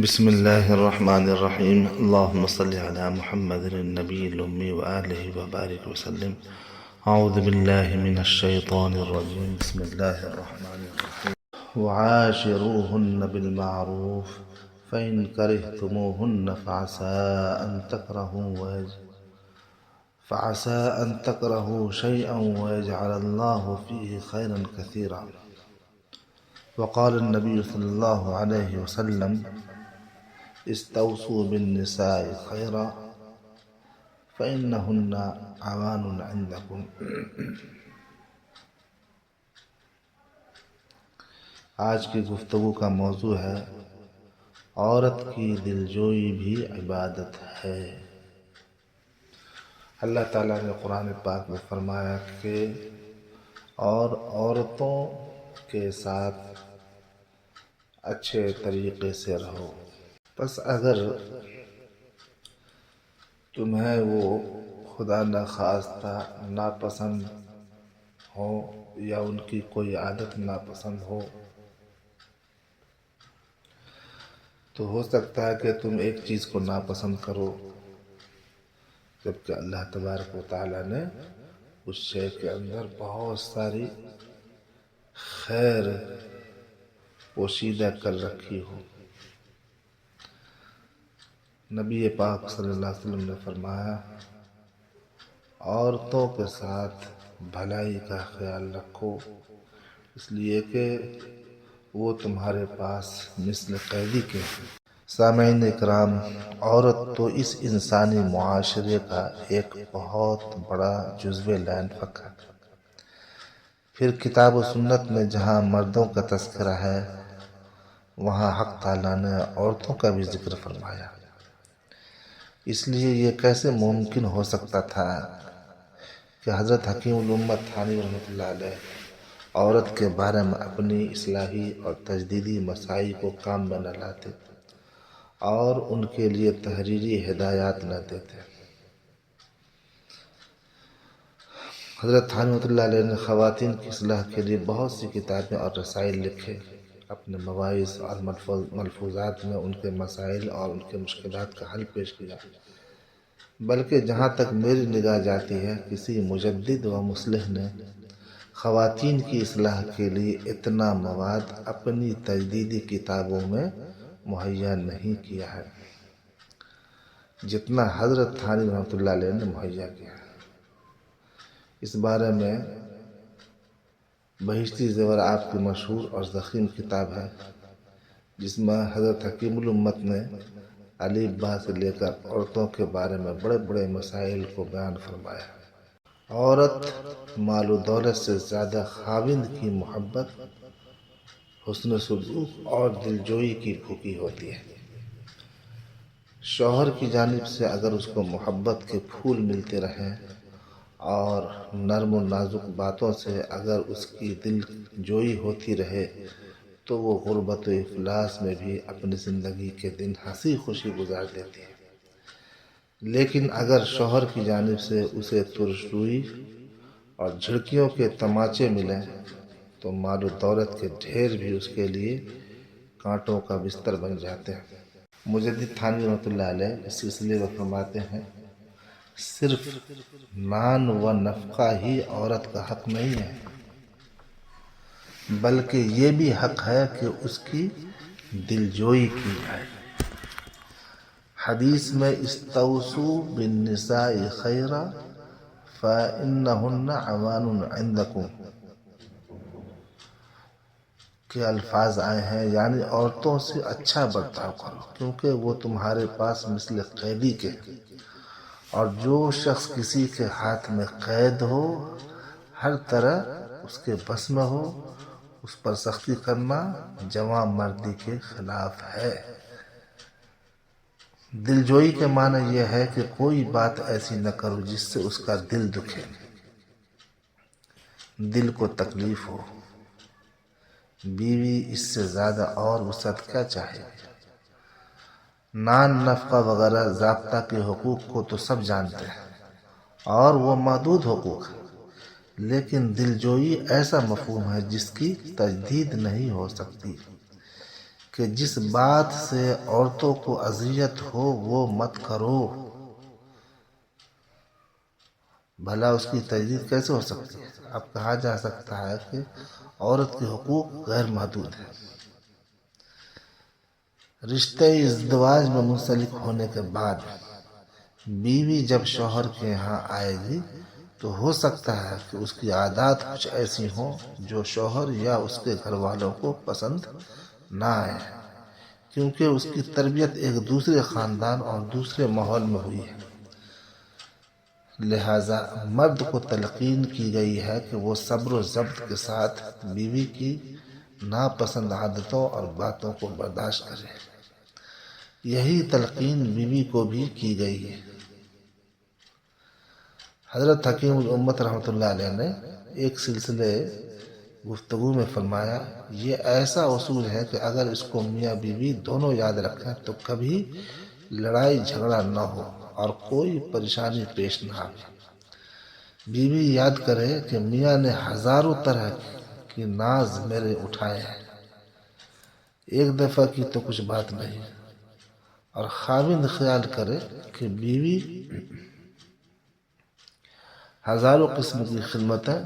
بسم الله الرحمن الرحيم. اللهم صل على محمد النبي الأمي وآله وبارك وسلم. أعوذ بالله من الشيطان الرجيم. بسم الله الرحمن الرحيم. وعاشروهن بالمعروف فإن كرهتموهن فعسى أن تكرهوا شيئا ويجعل الله فيه خيرا كثيرا. وقال النبي صلى الله عليه وسلم: استوصوا بالنساء خيرا فإنهن عوان عندكم. آج کی گفتگو کا موضوع ہے عورت کی دلجوئی بھی عبادت ہے۔ اللہ تعالیٰ نے قرآن پاک میں فرمایا کہ اور عورتوں کے ساتھ اچھے طریقے سے رہو۔ پس اگر تمہیں وہ خدا نخواستہ ناپسند ہو یا ان کی کوئی عادت ناپسند ہو تو ہو سکتا ہے کہ تم ایک چیز کو ناپسند کرو، جبکہ اللہ تبارک و تعالیٰ نے اس شے کے اندر بہت ساری خیر پوشیدہ کر رکھی ہو۔ نبی پاک صلی اللہ علیہ وسلم نے فرمایا: عورتوں کے ساتھ بھلائی کا خیال رکھو، اس لیے کہ وہ تمہارے پاس مثل قیدی کے ہیں۔ سامعین اکرام، عورت تو اس انسانی معاشرے کا ایک بہت بڑا جزو لا ينفك ہے۔ پھر کتاب و سنت میں جہاں مردوں کا تذکرہ ہے وہاں حق تعالیٰ نے عورتوں کا بھی ذکر فرمایا۔ اس لیے یہ کیسے ممکن ہو سکتا تھا کہ حضرت حکیم الامت تھانوی رحمۃ اللہ علیہ عورت کے بارے میں اپنی اصلاحی اور تجدیدی مسائل کو کام میں نہ لاتے اور ان کے لیے تحریری ہدایات نہ دیتے۔ حضرت تھانوی رحمۃ اللہ علیہ نے خواتین کی اصلاح کے لیے بہت سی کتابیں اور رسائل لکھے، اپنے مواعظ اور ملفوظات میں ان کے مسائل اور ان کے مشکلات کا حل پیش کیا۔ بلکہ جہاں تک میری نگاہ جاتی ہے، کسی مجدد و مصلح نے خواتین کی اصلاح کے لیے اتنا مواد اپنی تجدیدی کتابوں میں مہیا نہیں کیا ہے جتنا حضرت تھانوی رحمۃ اللہ علیہ نے مہیا کیا ہے۔ اس بارے میں بہشتی زیور آپ کی مشہور اور ضخیم کتاب ہے، جس میں حضرت حکیم الامت نے الف با سے لے کر عورتوں کے بارے میں بڑے بڑے مسائل کو بیان فرمایا۔ عورت مال و دولت سے زیادہ خاوند کی محبت، حسن سلوک اور دلجوئی کی بھوکی ہوتی ہے۔ شوہر کی جانب سے اگر اس کو محبت کے پھول ملتے رہیں اور نرم و نازک باتوں سے اگر اس کی دل جوئی ہوتی رہے تو وہ غربت و افلاس میں بھی اپنی زندگی کے دن ہنسی خوشی گزار دیتی ہے۔ لیکن اگر شوہر کی جانب سے اسے ترش روئی اور جھڑکیوں کے تماچے ملیں تو مال و دولت کے ڈھیر بھی اس کے لیے کانٹوں کا بستر بن جاتے ہیں۔ مجدد تھانوی رحمۃ اللہ علیہ اس سلسلے میں فرماتے ہیں: صرف نان و نفقہ ہی عورت کا حق نہیں ہے، بلکہ یہ بھی حق ہے کہ اس کی دلجوئی کی جائے۔ حدیث میں استوصوا بالنساء خیرا فإنہن عوان عندکم کے الفاظ آئے ہیں، یعنی عورتوں سے اچھا برتاؤ کرو کیونکہ وہ تمہارے پاس مثل قیدی کے ہیں، اور جو شخص کسی کے ہاتھ میں قید ہو، ہر طرح اس کے بس میں ہو، اس پر سختی کرنا جواں مردی کے خلاف ہے۔ دلجوئی کے معنی یہ ہے کہ کوئی بات ایسی نہ کرو جس سے اس کا دل دکھے، دل کو تکلیف ہو۔ بیوی اس سے زیادہ اور وسعت کیا چاہے؟ نان نفقہ وغیرہ ضابطہ کے حقوق کو تو سب جانتے ہیں اور وہ محدود حقوق ہیں، لیکن دلجوئی ایسا مفہوم ہے جس کی تجدید نہیں ہو سکتی، کہ جس بات سے عورتوں کو اذیت ہو وہ مت کرو۔ بھلا اس کی تجدید کیسے ہو سکتی ہے؟ اب کہا جا سکتا ہے کہ عورت کے حقوق غیر محدود ہیں۔ رشتے ازدواج میں منسلک ہونے کے بعد بیوی جب شوہر کے یہاں آئے گی تو ہو سکتا ہے کہ اس کی عادات کچھ ایسی ہوں جو شوہر یا اس کے گھر والوں کو پسند نہ آئے، کیونکہ اس کی تربیت ایک دوسرے خاندان اور دوسرے ماحول میں ہوئی ہے۔ لہذا مرد کو تلقین کی گئی ہے کہ وہ صبر و ضبط کے ساتھ بیوی کی ناپسند عادتوں اور باتوں کو برداشت کرے۔ یہی تلقین بیوی کو بھی کی گئی ہے۔ حضرت حکیم الامت رحمۃ اللہ علیہ نے ایک سلسلے گفتگو میں فرمایا، یہ ایسا اصول ہے کہ اگر اس کو میاں بیوی دونوں یاد رکھیں تو کبھی لڑائی جھگڑا نہ ہو اور کوئی پریشانی پیش نہ آئے۔ بیوی یاد کرے کہ میاں نے ہزاروں طرح کی ناز میرے اٹھائے ہیں، ایک دفعہ کی تو کچھ بات نہیں، اور خاوند خیال کرے کہ بیوی ہزاروں قسم کی خدمتیں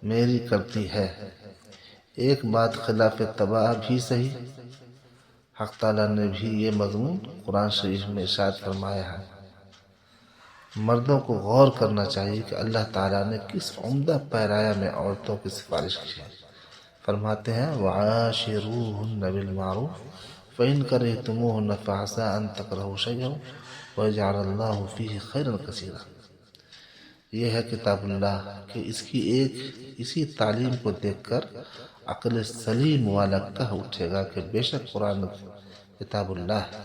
میری کرتی ہے، ایک بات خلاف طبع بھی صحیح۔ حق تعالیٰ نے بھی یہ مضمون قرآن شریف میں ارشاد فرمایا ہے۔ مردوں کو غور کرنا چاہیے کہ اللہ تعالیٰ نے کس عمدہ پیرایہ میں عورتوں کی سفارش کی ہے۔ فرماتے ہیں وَعَاشِرُوهُنَّ بِالْمَعْرُوفِ فَإِنْ كَرِهْتُمُوهُنَّ فَعَسَىٰ أَن تَكْرَهُوا شَيْئًا وَيَجْعَلَ اللَّهُ فِيهِ خَيْرًا كَثِيرًا۔ یہ ہے کتاب اللہ کہ اس کی اسی تعلیم کو دیکھ کر عقل سلیم والا کہہ اٹھے گا کہ بے شک قرآن کتاب اللہ ہے۔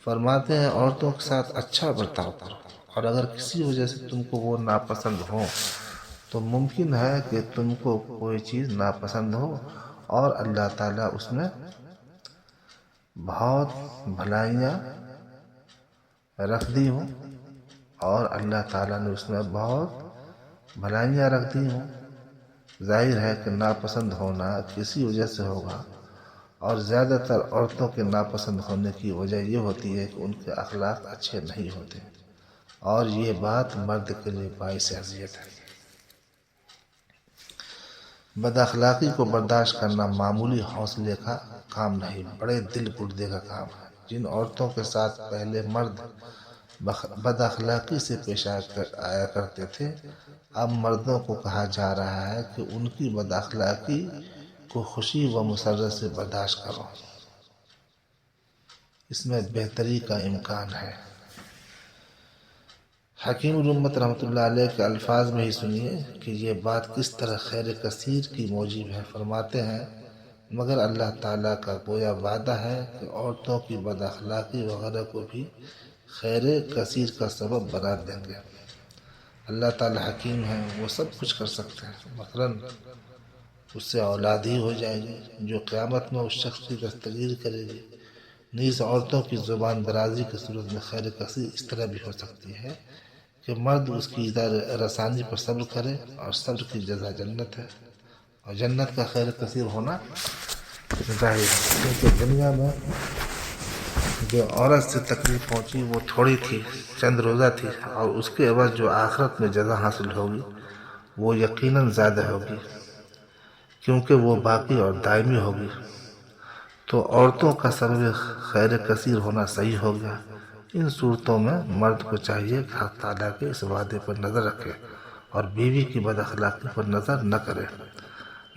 فرماتے ہیں عورتوں کے ساتھ اچھا برتاؤ کرو، اور اگر کسی وجہ سے تم کو وہ ناپسند ہو تو ممکن ہے کہ تم کو کوئی چیز ناپسند ہو اور اللہ تعالیٰ اس میں بہت بھلائیاں رکھ دی ہوں، اور اللہ تعالیٰ نے اس میں بہت بھلائیاں رکھ دی ہوں۔ ظاہر ہے کہ ناپسند ہونا کسی وجہ سے ہوگا، اور زیادہ تر عورتوں کے ناپسند ہونے کی وجہ یہ ہوتی ہے کہ ان کے اخلاق اچھے نہیں ہوتے، اور یہ بات مرد کے لیے باعث اذیت ہے۔ بد اخلاقی کو برداشت کرنا معمولی حوصلے کا کام نہیں، بڑے دل گردے کا کام ہے۔ جن عورتوں کے ساتھ پہلے مرد بد اخلاقی سے پیش آیا کرتے تھے، اب مردوں کو کہا جا رہا ہے کہ ان کی بد اخلاقی کو خوشی و مسرت سے برداشت کرو، اس میں بہتری کا امکان ہے۔ حکیم الامت رحمۃ اللہ علیہ کے الفاظ میں ہی سنیے کہ یہ بات کس طرح خیر کثیر کی موجب ہے۔ فرماتے ہیں مگر اللہ تعالیٰ کا گویا وعدہ ہے کہ عورتوں کی بد اخلاقی وغیرہ کو بھی خیر کثیر کا سبب بنا دیں گے۔ اللہ تعالیٰ حکیم ہے، وہ سب کچھ کر سکتے ہیں۔ مثلاً اس سے اولاد ہی ہو جائے گی جو قیامت میں اس شخص کی دستگیر کرے گی۔ نیز عورتوں کی زبان درازی کی صورت میں خیر کثیر اس طرح بھی ہو سکتی ہے کہ مرد اس کی رسانی پر صبر کرے، اور صبر کی جزا جنت ہے، اور جنت کا خیر کثیر ہونا ظاہر ہے، کیونکہ دنیا میں جو عورت سے تکلیف پہنچی وہ تھوڑی تھی، چند روزہ تھی، اور اس کے عوض جو آخرت میں جزا حاصل ہوگی وہ یقیناً زیادہ ہوگی، کیونکہ وہ باقی اور دائمی ہوگی۔ تو عورتوں کا سبب خیر کثیر ہونا صحیح ہو گیا۔ ان صورتوں میں مرد کو چاہیے کہ حق تعالیٰ کے اس وعدے پر نظر رکھے اور بیوی کی بد اخلاقی پر نظر نہ کرے،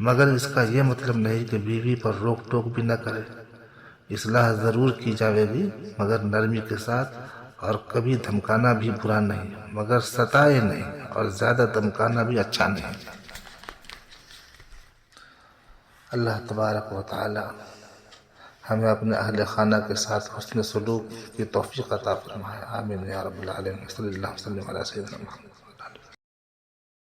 مگر اس کا یہ مطلب نہیں کہ بیوی پر روک ٹوک بھی نہ کرے۔ اصلاح ضرور کی جاوے گی مگر نرمی کے ساتھ، اور کبھی دھمکانا بھی برا نہیں مگر ستائے نہیں، اور زیادہ دھمکانا بھی اچھا نہیں۔ اللہ تبارک و تعالی ہمیں اپنے اہل خانہ کے ساتھ حسن سلوک کی توفیق عطا فرمائے، آمین یا رب العالمین۔ صلی اللہ وسلم علی سیدنا محمد۔